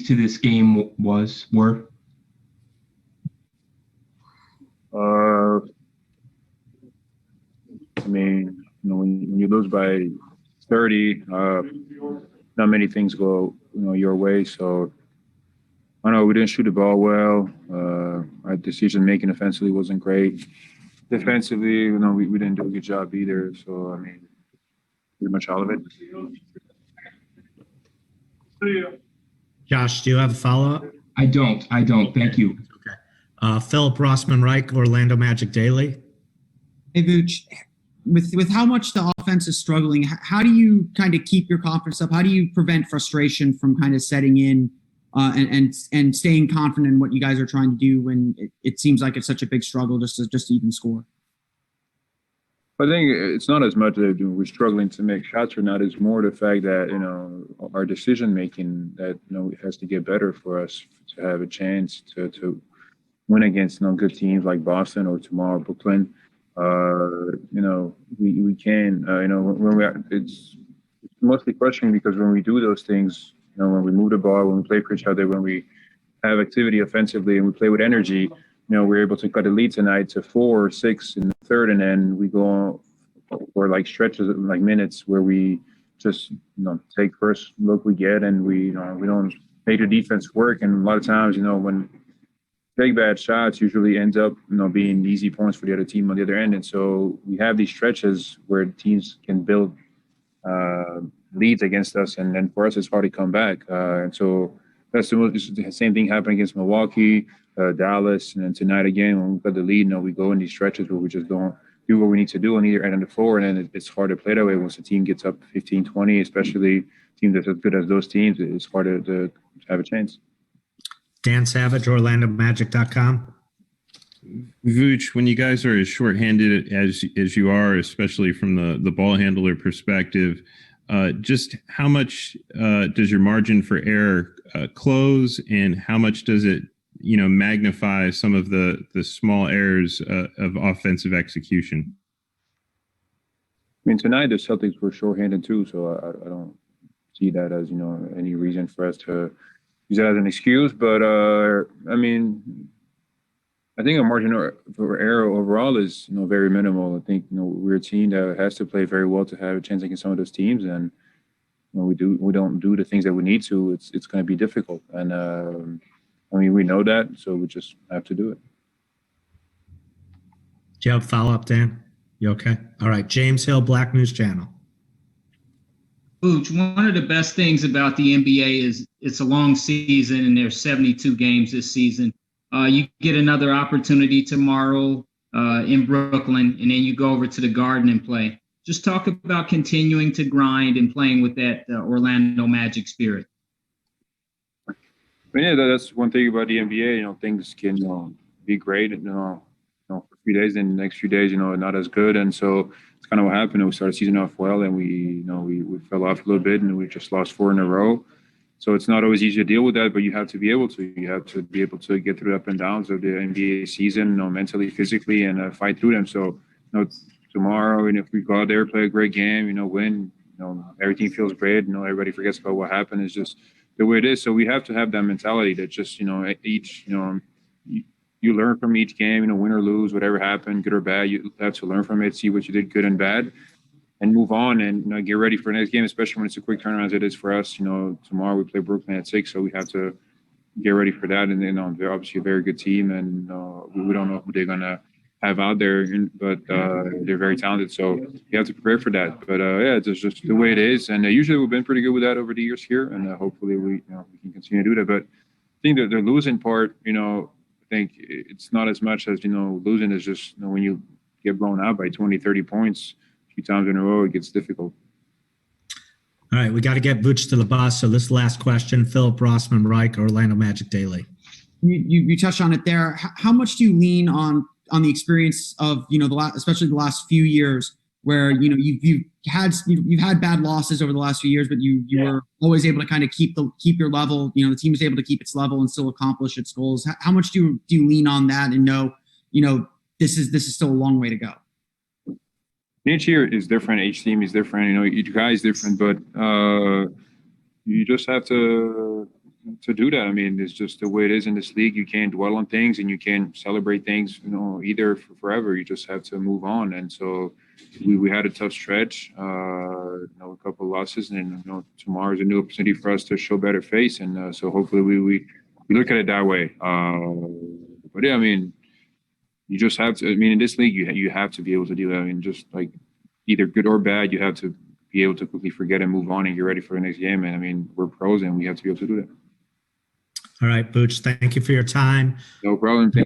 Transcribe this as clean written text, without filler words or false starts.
to this game were? I mean, when you lose by 30, not many things go, your way. So I don't know, we didn't shoot the ball well. Our decision making offensively wasn't great. Defensively, we didn't do a good job either. So I mean, pretty much all of it. Josh, do you have a follow-up? I don't. Thank you. Okay. Philip Rossman-Reich, Orlando Magic Daily. Hey, Vooch, with how much the offense is struggling, how do you kind of keep your confidence up? How do you prevent frustration from kind of setting in and staying confident in what you guys are trying to do when it seems like it's such a big struggle just to even score? I think it's not as much that we're struggling to make shots or not. It's more the fact that, our decision making that, it has to get better for us to have a chance to win against, good teams like Boston or tomorrow Brooklyn. We can, when it's mostly frustrating because when we do those things, when we move the ball, when we play for each other, when we have activity offensively and we play with energy, we're able to cut the lead tonight to 4 or 6 in the third, and then we go on for like stretches, like minutes where we just, take first look we get, and we don't make the defense work. And a lot of times, when take bad shots usually ends up, being easy points for the other team on the other end. And so we have these stretches where teams can build leads against us, and then for us it's hard to come back. And so that's the same thing happened against Milwaukee, Dallas, and then tonight again when we got the lead. We go in these stretches where we just don't do what we need to do on either end of the floor, and then it's hard to play that way once the team gets up 15, 20, especially teams that's as good as those teams. It's harder to have a chance. Dan Savage, OrlandoMagic.com. Vooch, when you guys are as shorthanded as you are, especially from the ball handler perspective, just how much does your margin for error close, and how much does it, magnify some of the small errors of offensive execution? I mean, tonight the Celtics were shorthanded too, so I don't see that as any reason for us to use that as an excuse. But I mean, I think our margin for error overall is very minimal. I think we're a team that has to play very well to have a chance against some of those teams, and when we don't do the things that we need to, it's going to be difficult. And I mean, we know that, so we just have to do it. Do you have a follow-up, Dan? You okay? All right. James Hill, Black News Channel. Booch, one of the best things about the NBA is it's a long season, and there's 72 games this season. You get another opportunity tomorrow in Brooklyn, and then you go over to the Garden and play. Just talk about continuing to grind and playing with that Orlando Magic spirit. I mean, yeah, that's one thing about the NBA. Things can be great, for a few days, and the next few days, not as good. And so it's kind of what happened. We started the season off well, and we fell off a little bit, and we just lost 4 in a row. So it's not always easy to deal with that, but you have to be able to. You have to be able to get through the up and downs of the NBA season, mentally, physically, and fight through them. So, tomorrow, and if we go out there, play a great game, win, everything feels great. Everybody forgets about what happened. It's just the way it is. So we have to have that mentality that just, each, you learn from each game, win or lose, whatever happened, good or bad, you have to learn from it, see what you did good and bad, and move on and get ready for the next game, especially when it's a quick turnaround as it is for us. Tomorrow we play Brooklyn at 6, so we have to get ready for that. And then they're obviously a very good team, and we don't know who they're going to have out there, but they're very talented, so you have to prepare for that. But yeah, it's just the way it is, and usually we've been pretty good with that over the years here, and hopefully we can continue to do that. But I think that the losing part, I think it's not as much as losing is just when you get blown out by 20, 30 points a few times in a row, it gets difficult. All right, we got to get Vooch to the bus. So this last question, Philip Rossman-Reich, Orlando Magic Daily. You touched on it there. How much do you lean on the experience of especially the last few years, where you've had bad losses over the last few years, but you were always able to kind of keep your level. The team was able to keep its level and still accomplish its goals. How much do you lean on that and know this is still a long way to go? Each year is different. Each team is different. Each guy is different, but you just have to to do that. I mean, it's just the way it is in this league. You can't dwell on things and you can't celebrate things, either for forever. You just have to move on. And so we had a tough stretch, a couple of losses, and tomorrow is a new opportunity for us to show better face. And so hopefully we look at it that way. But yeah, I mean, you just have to. I mean, in this league, you have to be able to do that. I mean, just like either good or bad, you have to be able to quickly forget and move on and get ready for the next game. And I mean, we're pros and we have to be able to do that. All right, Booch, thank you for your time. No problem.